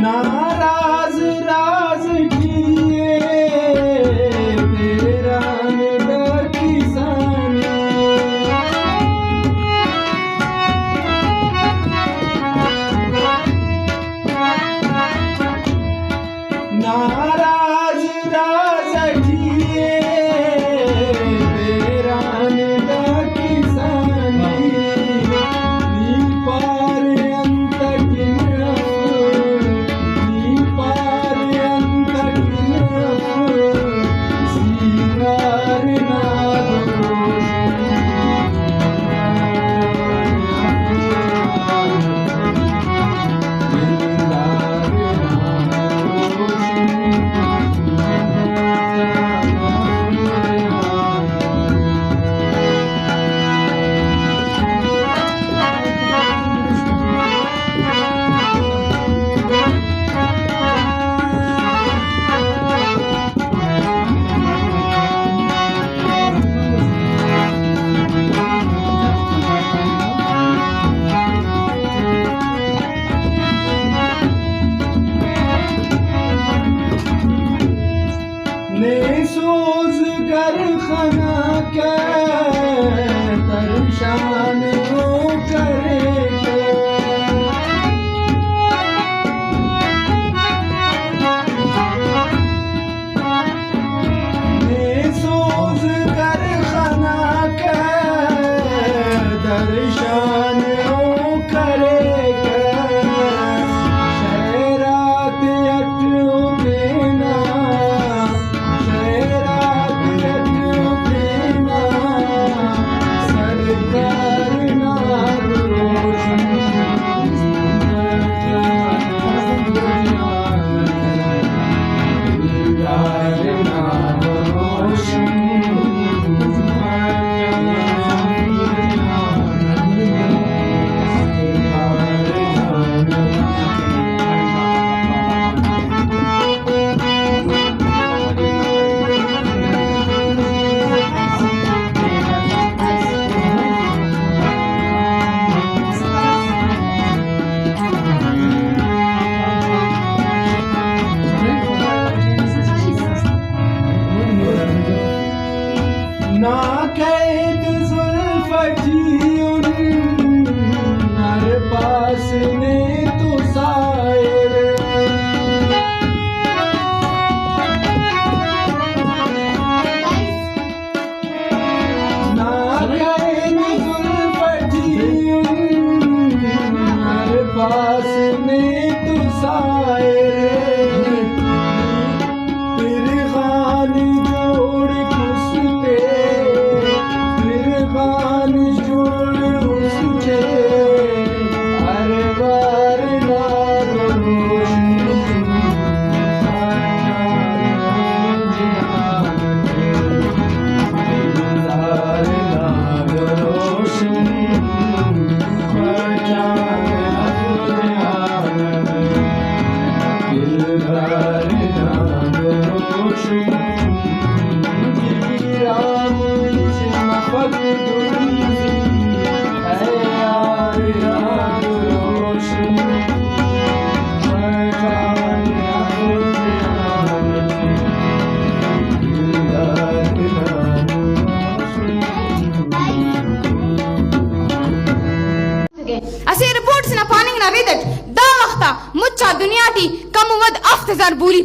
नाराज राज किए तेरा किसानी नाराज राज किए तेरा किसानी नी पार अंत सोज कर खना के परेशान हो करे सोज कर खना के दर्शन हो करे शहरात अटू देना ना कैद जुल्फ़ हर पास ने तो सायर ना कैद जुल्फ़ हर पास ने तो सायर फिर खाली जोड़ खुशते اسی رپورٹ سنا پاننگ نا ریدت دا وقتا مچا دنیا تی کم ود افت زر بولی